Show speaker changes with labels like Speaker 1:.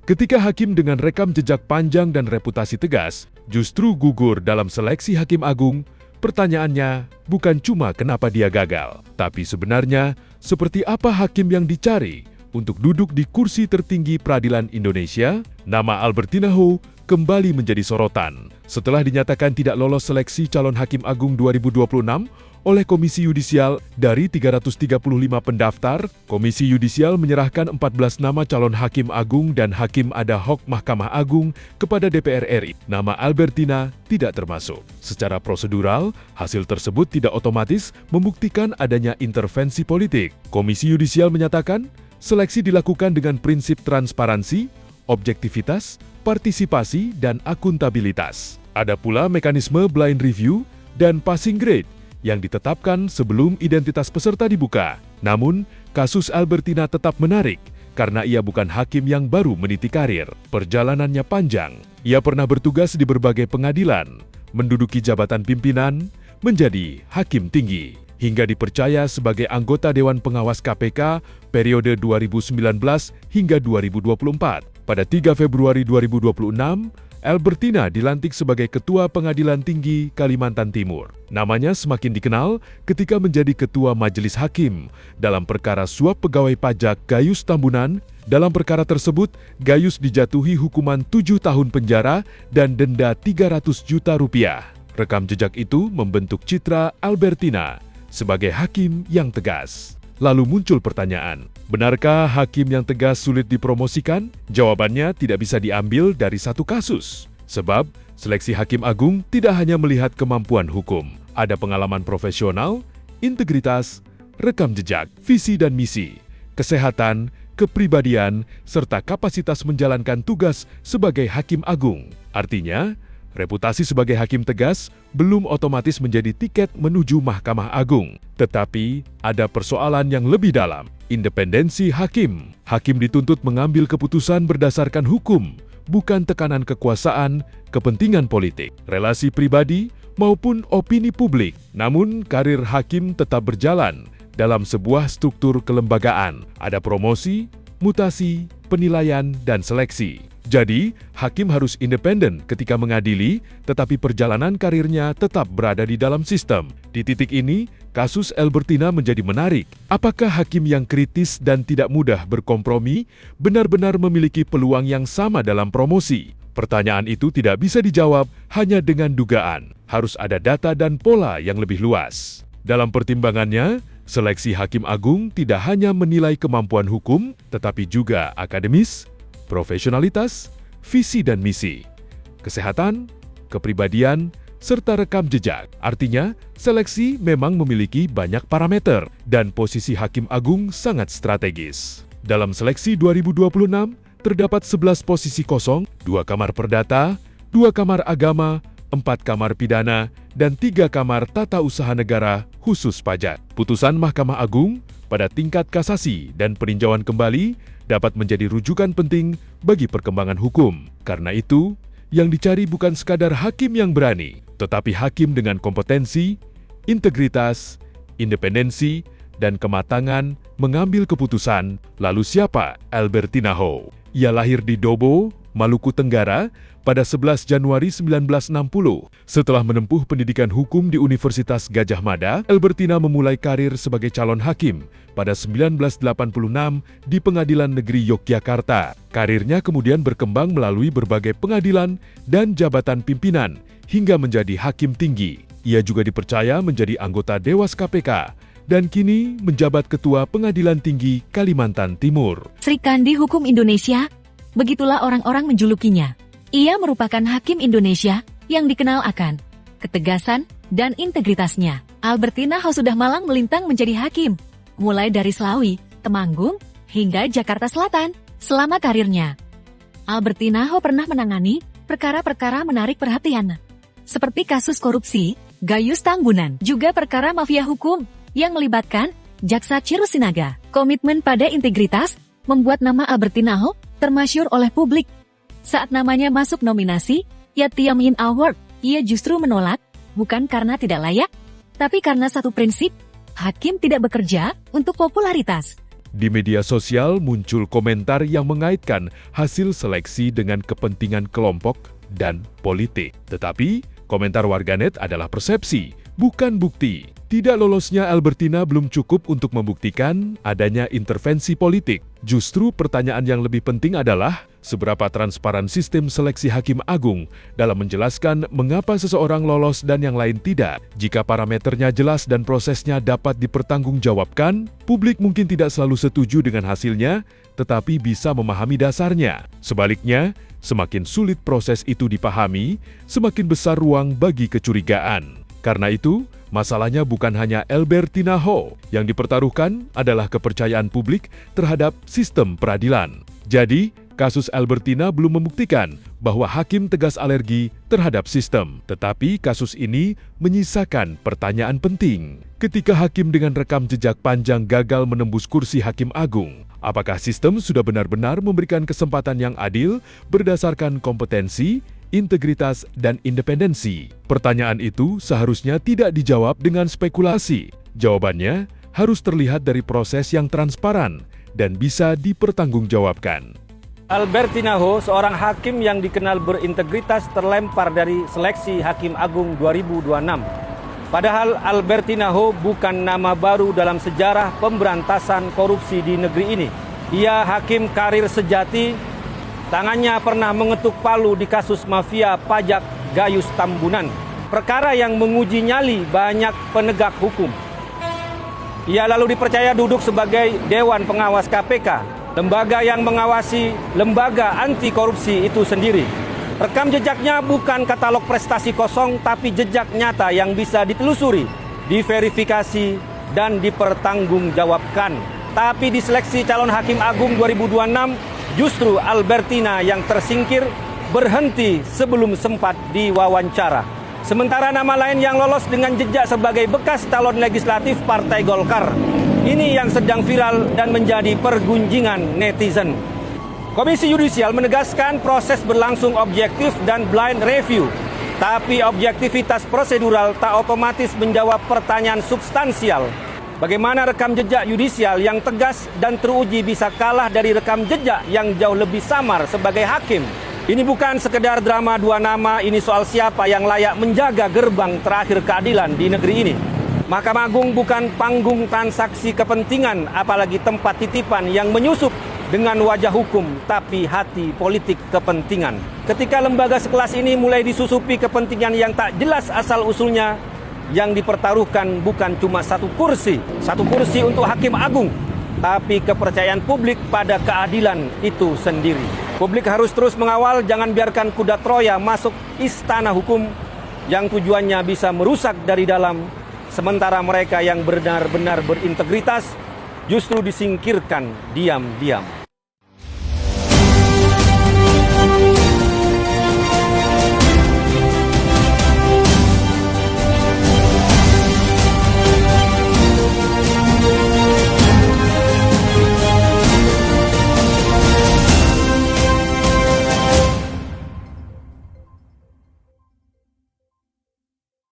Speaker 1: Ketika hakim dengan rekam jejak panjang dan reputasi tegas justru gugur dalam seleksi hakim agung, pertanyaannya bukan cuma kenapa dia gagal, tapi sebenarnya seperti apa hakim yang dicari untuk duduk di kursi tertinggi peradilan Indonesia. Nama Albertina Ho kembali menjadi sorotan setelah dinyatakan tidak lolos seleksi calon hakim agung 2026 oleh Komisi Yudisial. Dari 335 pendaftar, Komisi Yudisial menyerahkan 14 nama calon hakim agung dan hakim ad hoc Mahkamah Agung kepada DPR RI. Nama Albertina tidak termasuk. Secara prosedural, hasil tersebut tidak otomatis membuktikan adanya intervensi politik. Komisi Yudisial menyatakan, seleksi dilakukan dengan prinsip transparansi, objektivitas, partisipasi, dan akuntabilitas. Ada pula mekanisme blind review dan passing grade yang ditetapkan sebelum identitas peserta dibuka. Namun, kasus Albertina tetap menarik karena ia bukan hakim yang baru meniti karir. Perjalanannya panjang. Ia pernah bertugas di berbagai pengadilan, menduduki jabatan pimpinan, menjadi hakim tinggi, hingga dipercaya sebagai anggota Dewan Pengawas KPK periode 2019 hingga 2024. Pada 3 Februari 2026, Albertina dilantik sebagai Ketua Pengadilan Tinggi Kalimantan Timur. Namanya semakin dikenal ketika menjadi Ketua Majelis Hakim dalam perkara suap pegawai pajak Gayus Tambunan. Dalam perkara tersebut, Gayus dijatuhi hukuman 7 tahun penjara dan denda 300 juta rupiah. Rekam jejak itu membentuk citra Albertina sebagai hakim yang tegas. Lalu muncul pertanyaan, benarkah hakim yang tegas sulit dipromosikan? Jawabannya tidak bisa diambil dari satu kasus. Sebab, seleksi hakim agung tidak hanya melihat kemampuan hukum. Ada pengalaman profesional, integritas, rekam jejak, visi dan misi, kesehatan, kepribadian, serta kapasitas menjalankan tugas sebagai hakim agung. Artinya, reputasi sebagai hakim tegas belum otomatis menjadi tiket menuju Mahkamah Agung. Tetapi, ada persoalan yang lebih dalam, independensi hakim. Hakim dituntut mengambil keputusan berdasarkan hukum, bukan tekanan kekuasaan, kepentingan politik, relasi pribadi, maupun opini publik. Namun, karir hakim tetap berjalan dalam sebuah struktur kelembagaan. Ada promosi, mutasi, penilaian, dan seleksi. Jadi, hakim harus independen ketika mengadili, tetapi perjalanan karirnya tetap berada di dalam sistem. Di titik ini, kasus Albertina menjadi menarik. Apakah hakim yang kritis dan tidak mudah berkompromi benar-benar memiliki peluang yang sama dalam promosi? Pertanyaan itu tidak bisa dijawab hanya dengan dugaan. Harus ada data dan pola yang lebih luas. Dalam pertimbangannya, seleksi hakim agung tidak hanya menilai kemampuan hukum, tetapi juga akademis, profesionalitas, visi dan misi, kesehatan, kepribadian, serta rekam jejak. Artinya, seleksi memang memiliki banyak parameter dan posisi hakim agung sangat strategis. Dalam seleksi 2026, terdapat 11 posisi kosong, 2 kamar perdata, 2 kamar agama, 4 kamar pidana, dan 3 kamar tata usaha negara khusus pajak. Putusan Mahkamah Agung pada tingkat kasasi dan peninjauan kembali dapat menjadi rujukan penting bagi perkembangan hukum. Karena itu, yang dicari bukan sekadar hakim yang berani, tetapi hakim dengan kompetensi, integritas, independensi, dan kematangan mengambil keputusan. Lalu siapa Albertina Ho? Ia lahir di Dobo, Maluku Tenggara, pada 11 Januari 1960. Setelah menempuh pendidikan hukum di Universitas Gadjah Mada, Albertina memulai karir sebagai calon hakim pada 1986 di Pengadilan Negeri Yogyakarta. Karirnya kemudian berkembang melalui berbagai pengadilan dan jabatan pimpinan hingga menjadi hakim tinggi. Ia juga dipercaya menjadi anggota Dewas KPK dan kini menjabat Ketua Pengadilan Tinggi Kalimantan Timur.
Speaker 2: Sri Kandi Hukum Indonesia, begitulah orang-orang menjulukinya. Ia merupakan hakim Indonesia yang dikenal akan ketegasan dan integritasnya. Albertina Ho sudah malang melintang menjadi hakim, mulai dari Slawi, Temanggung, hingga Jakarta Selatan. Selama karirnya, Albertina Ho pernah menangani perkara-perkara menarik perhatian, seperti kasus korupsi, Gayus Tambunan, juga perkara mafia hukum yang melibatkan Jaksa Ciru Sinaga. Komitmen pada integritas membuat nama Albertina Ho termasyhur oleh publik. Saat namanya masuk nominasi Yatiamin Award, ia justru menolak, bukan karena tidak layak, tapi karena satu prinsip, hakim tidak bekerja untuk popularitas,
Speaker 1: Di media sosial muncul komentar yang mengaitkan hasil seleksi dengan kepentingan kelompok dan politik. Tetapi, komentar warganet adalah persepsi, bukan bukti. Tidak lolosnya Albertina belum cukup untuk membuktikan adanya intervensi politik. Justru pertanyaan yang lebih penting adalah seberapa transparan sistem seleksi Hakim Agung dalam menjelaskan mengapa seseorang lolos dan yang lain tidak. Jika parameternya jelas dan prosesnya dapat dipertanggungjawabkan, publik mungkin tidak selalu setuju dengan hasilnya, tetapi bisa memahami dasarnya. Sebaliknya, semakin sulit proses itu dipahami, semakin besar ruang bagi kecurigaan. Karena itu, masalahnya bukan hanya Albertina Ho, yang dipertaruhkan adalah kepercayaan publik terhadap sistem peradilan. Jadi, kasus Albertina belum membuktikan bahwa hakim tegas alergi terhadap sistem. Tetapi kasus ini menyisakan pertanyaan penting. Ketika hakim dengan rekam jejak panjang gagal menembus kursi Hakim Agung, apakah sistem sudah benar-benar memberikan kesempatan yang adil berdasarkan kompetensi, integritas, dan independensi? Pertanyaan itu seharusnya tidak dijawab dengan spekulasi. Jawabannya harus terlihat dari proses yang transparan dan bisa dipertanggungjawabkan.
Speaker 3: Albertina Ho, seorang hakim yang dikenal berintegritas, terlempar dari seleksi Hakim Agung 2026. Padahal Albertina Ho bukan nama baru dalam sejarah pemberantasan korupsi di negeri ini. Ia hakim karir sejati. Tangannya pernah mengetuk palu di kasus mafia pajak Gayus Tambunan, perkara yang menguji nyali banyak penegak hukum. Ia lalu dipercaya duduk sebagai Dewan Pengawas KPK, lembaga yang mengawasi lembaga anti korupsi itu sendiri. Rekam jejaknya bukan katalog prestasi kosong, tapi jejak nyata yang bisa ditelusuri, diverifikasi, dan dipertanggungjawabkan. Tapi di seleksi calon Hakim Agung 2026, justru Albertina yang tersingkir, berhenti sebelum sempat diwawancara. Sementara nama lain yang lolos dengan jejak sebagai bekas calon legislatif Partai Golkar, ini yang sedang viral dan menjadi pergunjingan netizen. Komisi Yudisial menegaskan proses berlangsung objektif dan blind review. Tapi objektivitas prosedural tak otomatis menjawab pertanyaan substansial. Bagaimana rekam jejak yudisial yang tegas dan teruji bisa kalah dari rekam jejak yang jauh lebih samar sebagai hakim? Ini bukan sekedar drama dua nama, ini soal siapa yang layak menjaga gerbang terakhir keadilan di negeri ini. Mahkamah Agung bukan panggung transaksi kepentingan, apalagi tempat titipan yang menyusup dengan wajah hukum, tapi hati politik kepentingan. Ketika lembaga sekelas ini mulai disusupi kepentingan yang tak jelas asal-usulnya, yang dipertaruhkan bukan cuma satu kursi untuk Hakim Agung, tapi kepercayaan publik pada keadilan itu sendiri. Publik harus terus mengawal, jangan biarkan kuda Troya masuk istana hukum yang tujuannya bisa merusak dari dalam, sementara mereka yang benar-benar berintegritas justru disingkirkan diam-diam.